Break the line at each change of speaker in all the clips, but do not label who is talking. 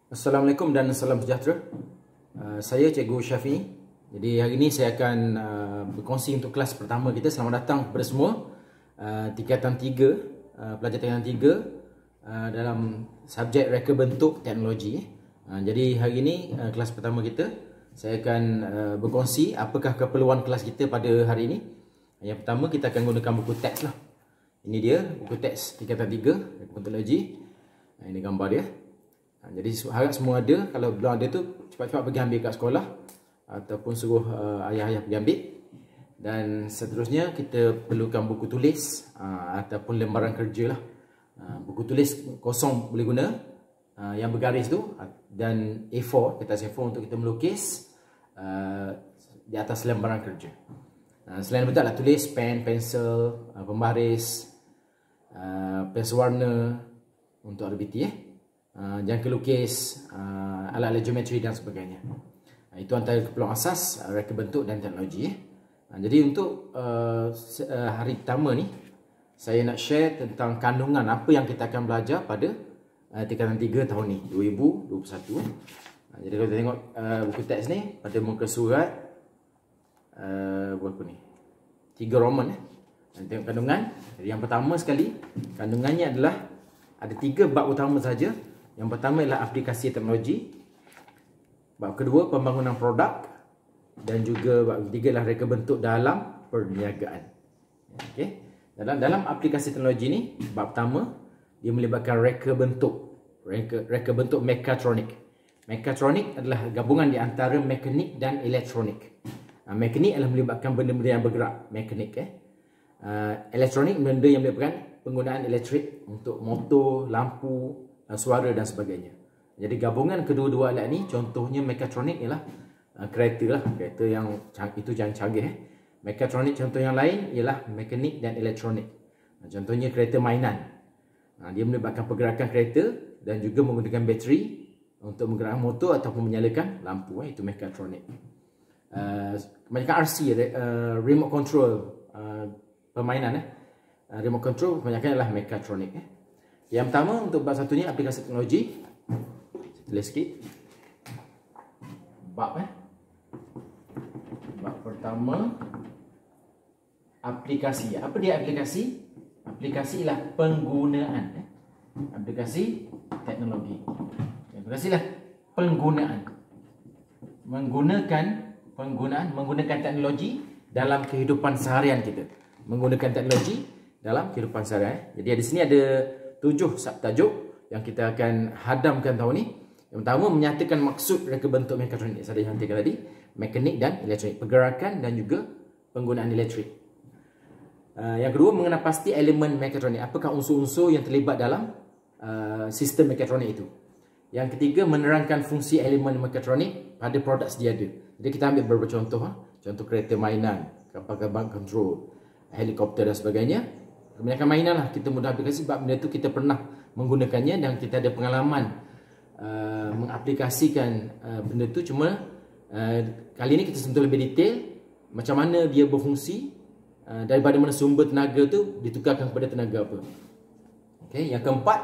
Assalamualaikum dan salam sejahtera. Saya Cikgu Syafi'i. Jadi hari ini saya akan berkongsi untuk kelas pertama kita. Selamat datang kepada semua tingkatan 3, pelajar tingkatan 3 dalam subjek reka bentuk teknologi. Jadi hari ini kelas pertama kita, saya akan berkongsi apakah keperluan kelas kita pada hari ini. Yang pertama, kita akan gunakan buku teks lah. Ini dia buku teks tingkatan 3 reka bentuk teknologi. Ini gambar dia. Jadi harap semua ada. Kalau belum ada tu, cepat-cepat pergi ambil kat sekolah ataupun suruh ayah-ayah pergi ambil. Dan seterusnya kita perlukan buku tulis ataupun lembaran kerja lah. Buku tulis kosong boleh guna, yang bergaris tu, dan A4, kertas A4 untuk kita melukis di atas lembaran kerja. Selain daripada tulis, pen, pensel, pembaris, pensel warna untuk RBT jangka lukis, alat-alat geometri dan sebagainya. Itu antara keperluan asas reka bentuk dan teknologi. Jadi untuk hari pertama ni, saya nak share tentang kandungan apa yang kita akan belajar pada tingkatan 3 tahun ni, 2021. Jadi kalau kita tengok buku teks ni, pada muka surat berapa ni? 3 Roman. Tengok kandungan. Jadi yang pertama sekali, kandungannya adalah ada 3 bab utama saja. Yang pertama ialah aplikasi teknologi. Bab kedua, pembangunan produk. Dan juga bab ketiga ialah reka bentuk dalam perniagaan. Okay. Dalam aplikasi teknologi ni, bab pertama, dia melibatkan reka bentuk. Reka bentuk mekatronik. Mekatronik adalah gabungan di antara mekanik dan elektronik. Mekanik adalah melibatkan benda-benda yang bergerak. Mekanik. Elektronik, benda yang melibatkan penggunaan elektrik untuk motor, lampu, suara dan sebagainya. Jadi gabungan kedua-dua alat ni, contohnya mekatronik ialah kereta lah. Kereta yang itu yang canggih. Mekatronik contoh yang lain ialah mekanik dan elektronik. Contohnya kereta mainan. Dia melibatkan pergerakan kereta dan juga menggunakan bateri untuk menggerakkan motor ataupun menyalakan lampu. Itu mekatronik. Kebanyakan RC, remote control permainan. Remote control kebanyakan ialah mekatronik. Yang pertama, untuk bab satunya, aplikasi teknologi. Tulis sikit. Bab pertama, aplikasi. Apa dia aplikasi? Aplikasi ialah penggunaan. Aplikasi teknologi. Aplikasi ialah penggunaan. Menggunakan teknologi dalam kehidupan seharian kita. Menggunakan teknologi dalam kehidupan seharian. Jadi di sini ada 7 subtajuk yang kita akan hadamkan tahun ni. Yang pertama, menyatakan maksud reka bentuk mekatronik. Saya dah hantarkan tadi. Mekanik dan elektronik. Pergerakan dan juga penggunaan elektrik. Yang kedua, mengenal pasti elemen mekatronik. Apakah unsur-unsur yang terlibat dalam sistem mekatronik itu. Yang ketiga, menerangkan fungsi elemen mekatronik pada produk sedia ada. Jadi kita ambil beberapa contoh. Contoh kereta mainan, kapal terbang kontrol, helikopter dan sebagainya. Kebanyakan mainan lah kita mudah aplikasi sebab benda tu kita pernah menggunakannya dan kita ada pengalaman mengaplikasikan benda tu. Cuma kali ini kita sentuh lebih detail macam mana dia berfungsi, daripada mana sumber tenaga tu ditukarkan kepada tenaga apa. Okay. Yang keempat,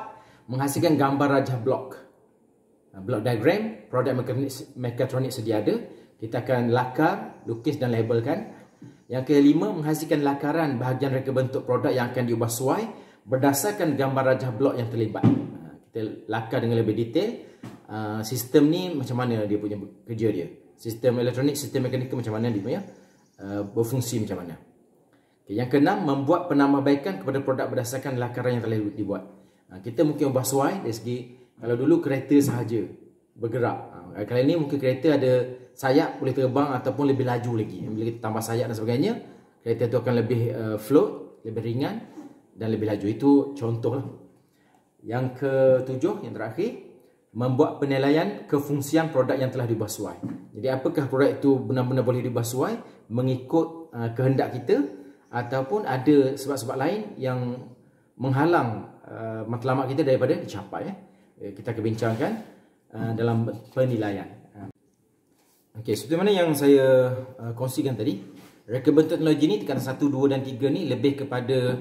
menghasilkan gambar rajah blok. Blok diagram, produk mekatronik sedia ada. Kita akan lakar, lukis dan labelkan. Yang kelima, menghasilkan lakaran bahagian reka bentuk produk yang akan diubah suai berdasarkan gambar rajah blok yang terlibat. Kita lakar dengan lebih detail sistem ni macam mana dia punya kerja dia. Sistem elektronik, sistem mekanikal macam mana dia punya berfungsi macam mana. Okay, yang keenam, membuat penambahbaikan kepada produk berdasarkan lakaran yang telah dibuat. Kita mungkin ubah suai dari segi, kalau dulu kereta sahaja bergerak. Kali ini mungkin kereta ada sayap, boleh terbang ataupun lebih laju lagi. Bila kita tambah sayap dan sebagainya, kereta itu akan lebih float, lebih ringan dan lebih laju. Itu contoh lah. Yang ketujuh, yang terakhir, membuat penilaian kefungsian produk yang telah diubah suai. Jadi apakah produk itu benar-benar boleh diubah suai mengikut kehendak kita, ataupun ada sebab-sebab lain yang menghalang matlamat kita daripada dicapai. Kita akan bincangkan dalam penilaian. Okey, seperti mana yang saya kongsikan tadi, reka bentuk teknologi ni tingkatan 1, 2 dan 3 ni lebih kepada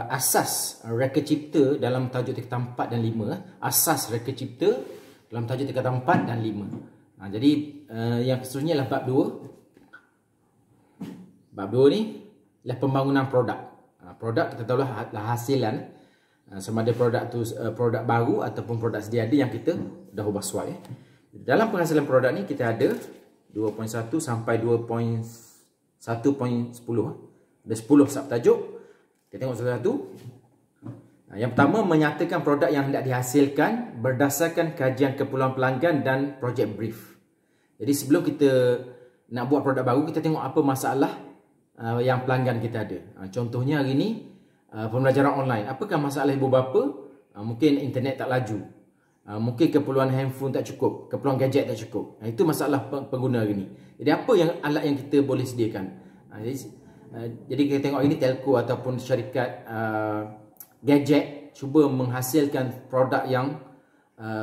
asas reka cipta dalam tajuk tingkatan 4 dan 5. Asas reka cipta dalam tajuk tingkatan 4 dan 5. Jadi yang seterusnya adalah bab 2. Bab 2 ni adalah pembangunan produk. Produk kita tahu lah hasilan, sama ada produk tu produk baru ataupun produk sedia ada yang kita dah ubah suai. Dalam penghasilan produk ni kita ada 2.1 sampai 2.1.10. Ada 10 subtajuk. Kita tengok satu-satu. Yang pertama, menyatakan produk yang hendak dihasilkan berdasarkan kajian keperluan pelanggan dan project brief. Jadi sebelum kita nak buat produk baru, kita tengok apa masalah yang pelanggan kita ada. Contohnya hari ni pembelajaran online. Apakah masalah ibu bapa? Mungkin internet tak laju. Mungkin keperluan handphone tak cukup, keperluan gadget tak cukup. Itu masalah pengguna hari ni. Jadi apa yang alat yang kita boleh sediakan? Jadi kita tengok ini telco ataupun syarikat gadget cuba menghasilkan produk yang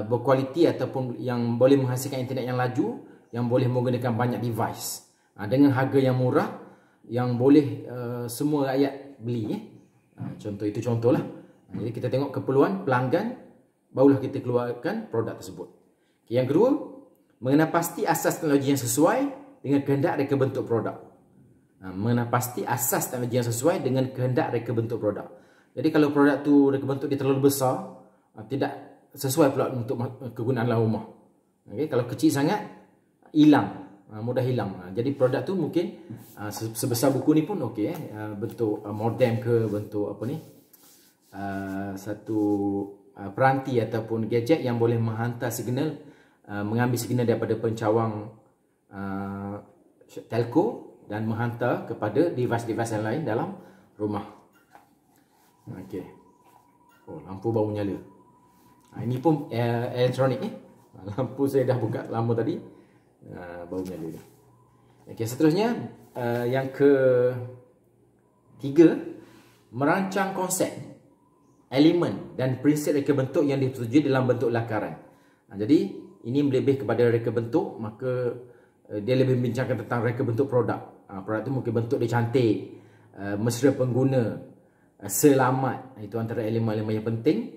berkualiti ataupun yang boleh menghasilkan internet yang laju, yang boleh menggunakan banyak device dengan harga yang murah, yang boleh semua rakyat beli. Contoh itu contohlah. Jadi kita tengok keperluan pelanggan, barulah kita keluarkan produk tersebut. Yang kedua, mengenal pasti asas teknologi yang sesuai dengan kehendak reka bentuk produk. Mengenal pasti asas teknologi yang sesuai dengan kehendak reka bentuk produk. Jadi kalau produk tu reka bentuk dia terlalu besar, tidak sesuai pula untuk kegunaan dalam rumah. Kalau kecil sangat, hilang, mudah hilang. Jadi produk tu mungkin sebesar buku ni pun okey, bentuk modem ke, bentuk apa ni, satu peranti ataupun gadget yang boleh menghantar signal, mengambil signal daripada pencawang telco dan menghantar kepada device-device yang lain dalam rumah. Okey. Oh, lampu baru nyala. Ini pun elektronik ni. Lampu saya dah buka lama tadi. Baru nyala. Okey, seterusnya yang ketiga, merancang konsep, elemen dan prinsip reka bentuk yang disetujui dalam bentuk lakaran. Jadi ini lebih kepada reka bentuk, maka dia lebih membincangkan tentang reka bentuk produk. Produk tu mungkin bentuk dia cantik, mesra pengguna, selamat. Itu antara elemen-elemen yang penting.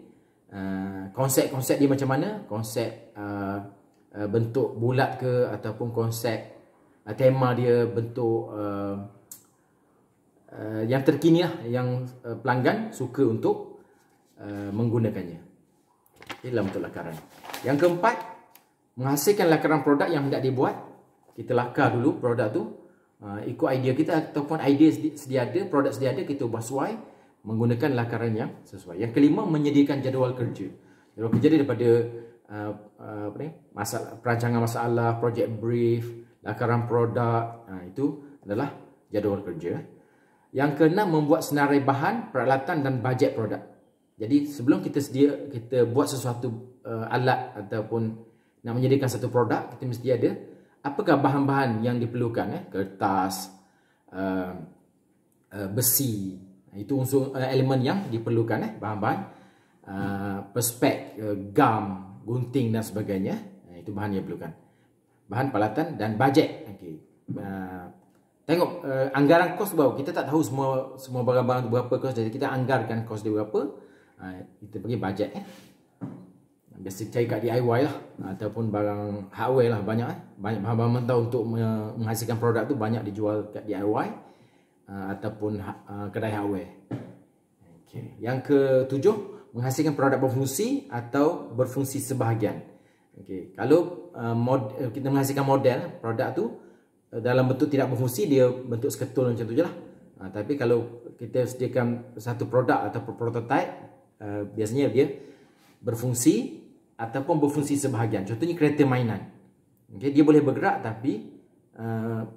Konsep-konsep dia macam mana? Konsep bentuk bulat ke, ataupun konsep tema dia bentuk yang terkini lah, yang pelanggan suka untuk menggunakannya. Ini dalam bentuk lakaran. Yang keempat, menghasilkan lakaran produk yang hendak dibuat. Kita lakar dulu produk tu, ikut idea kita ataupun idea sedia ada, produk sedia ada, kita ubah sesuai menggunakan lakaran yang sesuai. Yang kelima, menyediakan jadual kerja. Jadual kerja daripada perancangan masalah, project brief, lakaran produk, itu adalah jadual kerja. Yang keenam, membuat senarai bahan, peralatan dan bajet produk. Jadi sebelum kita buat sesuatu alat ataupun nak menyediakan satu produk, kita mesti ada apakah bahan-bahan yang diperlukan, kertas, besi. Itu unsur elemen yang diperlukan, bahan-bahan, perspek, gam, gunting dan sebagainya. Itu bahan yang diperlukan. Bahan, peralatan dan bajet. Okay. Tengok anggaran kos berapa. Kita tak tahu semua barang-barang berapa kos, jadi kita anggarkan kos dia berapa. Kita pergi bajet. Biasa cari kat DIY lah, ataupun barang hardware lah. Banyak bahan-bahan mentah untuk menghasilkan produk tu banyak dijual kat DIY ataupun kedai hardware. Okay. Yang ketujuh, menghasilkan produk berfungsi atau berfungsi sebahagian. Okay. Kalau kita menghasilkan model produk tu dalam bentuk tidak berfungsi, dia bentuk sketul macam tu je lah. Tapi kalau kita sediakan satu produk atau prototype, biasanya dia berfungsi ataupun berfungsi sebahagian. Contohnya kereta mainan. Okay. Dia boleh bergerak tapi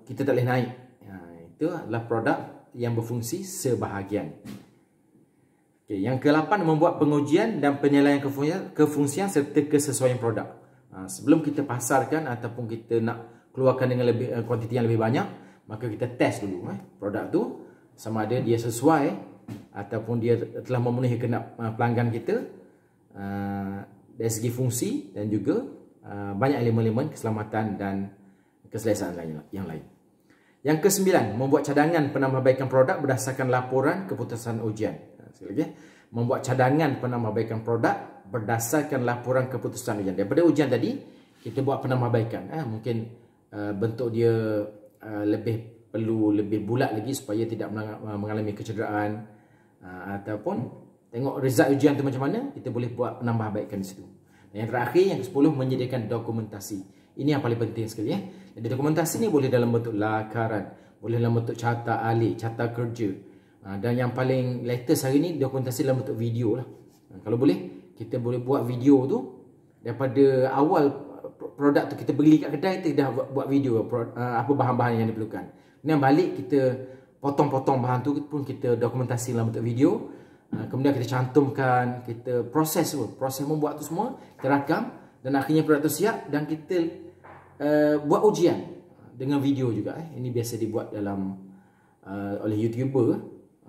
kita tak boleh naik. Itu adalah produk yang berfungsi sebahagian. Okay. Yang ke-8, membuat pengujian dan penilaian kefungsian serta kesesuaian produk. Sebelum kita pasarkan ataupun kita nak keluarkan dengan kuantiti yang lebih banyak, maka kita test dulu produk tu sama ada dia sesuai ataupun dia telah memenuhi kehendak pelanggan kita dari segi fungsi dan juga banyak elemen-elemen keselamatan dan keselesaan yang lain. Yang ke-9, membuat cadangan penambahbaikan produk berdasarkan laporan keputusan ujian. Sekali lagi, membuat cadangan penambahbaikan produk berdasarkan laporan keputusan ujian. Daripada ujian tadi, kita buat penambahbaikan. Mungkin bentuk dia perlu lebih bulat lagi supaya tidak mengalami kecederaan, ataupun tengok result ujian tu macam mana, kita boleh buat penambahbaikan di situ. Dan yang terakhir, yang ke-10, menyediakan dokumentasi. Ini yang paling penting sekali. Jadi dokumentasi ni boleh dalam bentuk lakaran, boleh dalam bentuk carta ahli, carta kerja. Dan yang paling latest hari ni, dokumentasi dalam bentuk video lah. Kalau boleh, kita boleh buat video tu daripada awal produk tu kita beli kat kedai, kita dah buat video apa bahan-bahan yang diperlukan. Kemudian balik kita potong-potong bahan tu pun kita dokumentasi dalam bentuk video. Kemudian kita cantumkan, kita proses membuat tu semua, kita rakam, dan akhirnya produk tu siap dan kita buat ujian dengan video juga. Ini biasa dibuat dalam oleh YouTuber,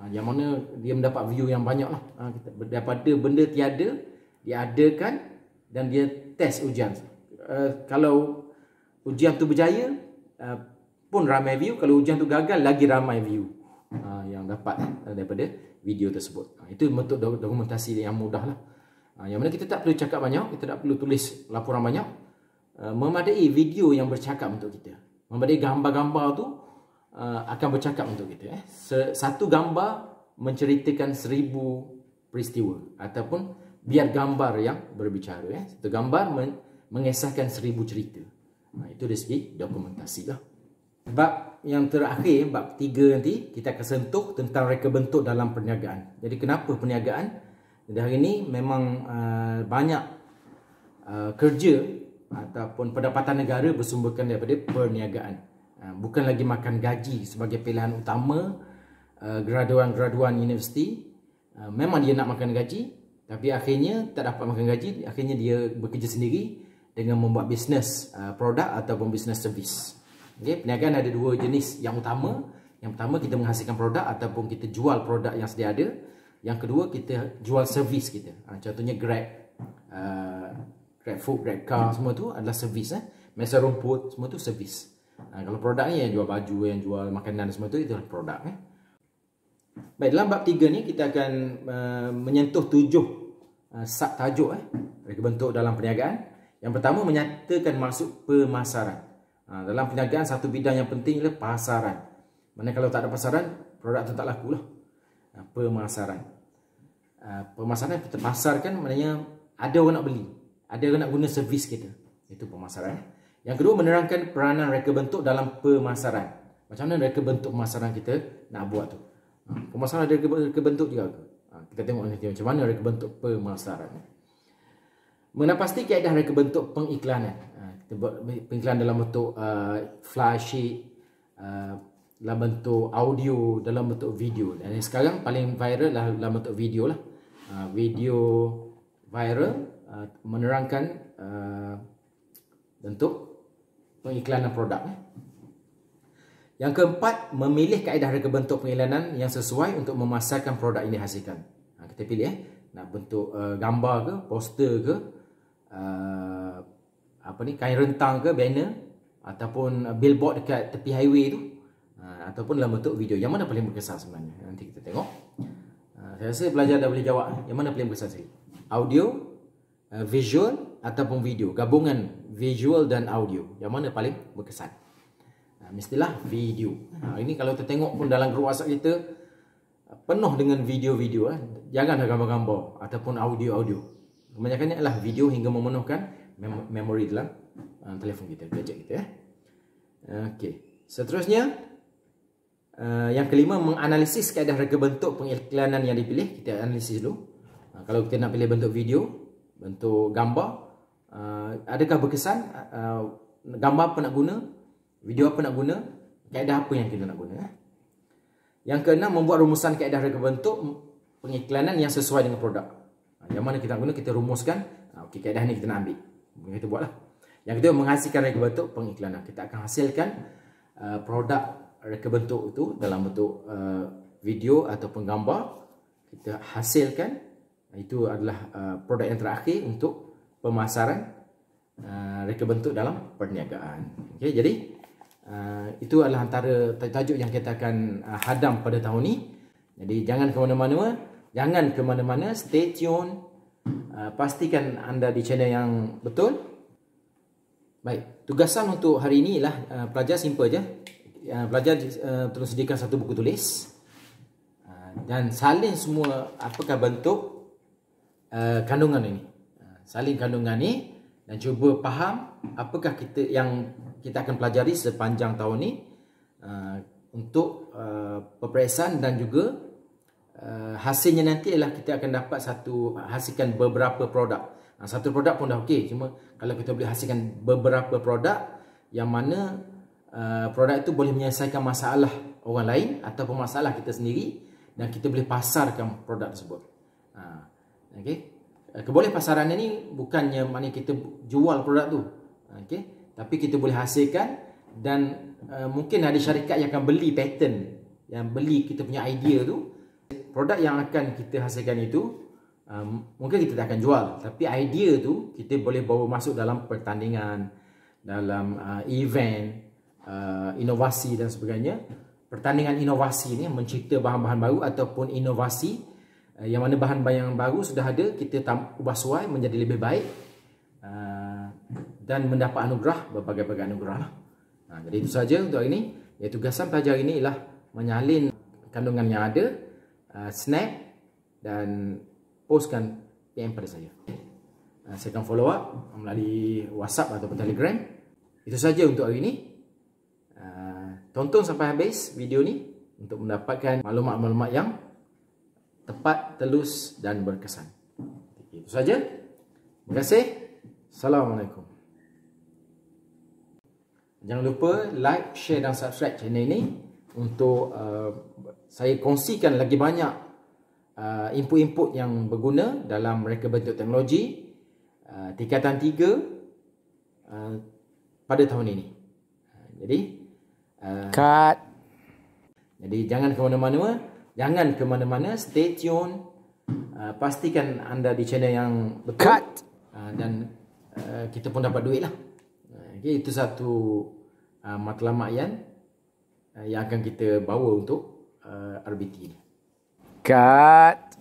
yang mana dia mendapat view yang banyak lah. Daripada benda tiada, dia adakan dan dia test ujian. Kalau ujian tu berjaya, pun ramai view. Kalau ujian tu gagal, lagi ramai view yang dapat daripada video tersebut. Itu bentuk dokumentasi yang mudah lah. Yang mana kita tak perlu cakap banyak, kita tak perlu tulis laporan banyak. Memadai video yang bercakap untuk kita. Memadai gambar-gambar tu akan bercakap untuk kita. Satu gambar menceritakan 1000 peristiwa, ataupun biar gambar yang berbicara. Satu gambar mengesahkan 1000 cerita. Itu dari segi dokumentasi lah. Bab yang terakhir, bab 3 nanti, kita akan sentuh tentang reka bentuk dalam perniagaan. Jadi kenapa perniagaan? Jadi hari ini memang banyak kerja ataupun pendapatan negara bersumberkan daripada perniagaan. Bukan lagi makan gaji sebagai pilihan utama graduan-graduan universiti. Memang dia nak makan gaji, tapi akhirnya tak dapat makan gaji. Akhirnya dia bekerja sendiri dengan membuat bisnes produk ataupun bisnes servis. Perniagaan ada 2 jenis yang utama. Yang pertama, kita menghasilkan produk ataupun kita jual produk yang sedia ada. Yang kedua, kita jual servis kita. Contohnya Grab, Grab Food, Grab Car, semua tu adalah servis. Mesa rumput, semua tu servis. Kalau produk ni yang jual baju, yang jual makanan, semua tu itulah produk. Baik, dalam bab 3 ni kita akan menyentuh 7 sub tajuk reka bentuk dalam perniagaan. Yang pertama, menyatakan maksud pemasaran. Dalam perniagaan, satu bidang yang penting ialah pasaran. Mana kalau tak ada pasaran, produk tu tak laku lah. Pemasaran. Pemasaran kita pasarkan, maknanya ada orang nak beli, ada orang nak guna servis kita. Itu pemasaran. Yang kedua, menerangkan peranan reka bentuk dalam pemasaran. Macam mana reka bentuk pemasaran kita nak buat tu. Pemasaran ada reka bentuk juga ke? Kita tengok nanti macam mana reka bentuk pemasaran. Mengenai pasti kaedah reka bentuk pengiklanan. Kita buat pengiklanan dalam bentuk flysheet, dalam bentuk audio, dalam bentuk video. Dan sekarang paling viral dalam bentuk video lah. Video viral menerangkan bentuk pengiklanan produk. Yang keempat, memilih kaedah reka bentuk pengiklanan yang sesuai untuk memasarkan produk ini dihasilkan. Kita pilih nak bentuk gambar ke, poster ke, kain rentang ke, banner, ataupun billboard dekat tepi highway tu, ataupun dalam bentuk video. Yang mana paling berkesan sebenarnya? Nanti kita tengok. Saya rasa pelajar dah boleh jawab. Yang mana paling berkesan sekali? Audio, visual ataupun video. Gabungan visual dan audio. Yang mana paling berkesan? Mestilah video. Ini kalau kita tengok pun dalam grup WhatsApp kita penuh dengan video-video. Janganlah gambar-gambar ataupun audio-audio. Kebanyakannya adalah video hingga memenuhkan memori dalam telefon kita, gadget kita. Okey. Seterusnya, yang kelima, menganalisis kaedah reka bentuk pengiklanan yang dipilih. Kita analisis dulu. Kalau kita nak pilih bentuk video, bentuk gambar, adakah berkesan? Gambar apa nak guna? Video apa nak guna? Kaedah apa yang kita nak guna? Yang keenam, membuat rumusan kaedah reka bentuk pengiklanan yang sesuai dengan produk. Yang mana kita nak guna, kita rumuskan. Okey, kaedah ni kita nak ambil. Kita buatlah. Yang kedua, menghasilkan reka bentuk pengiklanan. Kita akan hasilkan produk reka bentuk itu dalam bentuk video ataupun gambar. Kita hasilkan. Itu adalah produk yang terakhir untuk pemasaran reka bentuk dalam perniagaan. Okey, jadi itu adalah antara tajuk yang kita akan hadam pada tahun ini. Jadi jangan ke mana-mana, Jangan ke mana-mana, stay tune. Pastikan anda di channel yang betul. Baik, tugasan untuk hari ini ialah pelajar simple je. Pelajar tolong sediakan satu buku tulis dan salin semua apakah bentuk kandungan ini. Salin kandungan ni dan cuba faham apakah yang kita akan pelajari sepanjang tahun ni untuk peperiksaan, dan juga hasilnya nanti ialah kita akan dapat hasilkan beberapa produk. Satu produk pun dah okey, cuma kalau kita boleh hasilkan beberapa produk yang mana produk itu boleh menyelesaikan masalah orang lain ataupun masalah kita sendiri, dan kita boleh pasarkan produk tersebut. Okey. Keboleh pasarannya ni bukannya maknanya kita jual produk tu. Okey, tapi kita boleh hasilkan, dan mungkin ada syarikat yang akan beli patent, yang beli kita punya idea tu. Produk yang akan kita hasilkan itu mungkin kita tak akan jual, tapi idea tu kita boleh bawa masuk dalam pertandingan, dalam event, inovasi dan sebagainya. Pertandingan inovasi ni mencipta bahan-bahan baru ataupun inovasi yang mana bahan-bahan yang baru sudah ada, kita ubah suai menjadi lebih baik dan mendapat anugerah, berbagai-bagai anugerah lah. Jadi itu saja untuk hari ini. Ya, tugasan pelajar ini ialah menyalin kandungan yang ada, snap dan postkan PM pada saya. Saya akan follow up melalui WhatsApp ataupun Telegram. Itu saja untuk hari ini. Tonton sampai habis video ni untuk mendapatkan maklumat-maklumat yang tepat, telus dan berkesan. Itu saja. Terima kasih. Assalamualaikum. Jangan lupa like, share dan subscribe channel ini untuk saya kongsikan lagi banyak input-input yang berguna dalam reka bentuk teknologi tingkatan 3 pada tahun ini. Jadi jadi jangan ke mana-mana, stay tune. Pastikan anda di channel yang betul. Dan kita pun dapat duit lah. Okay, itu satu matlamat yang akan kita bawa untuk RBT.
Cut.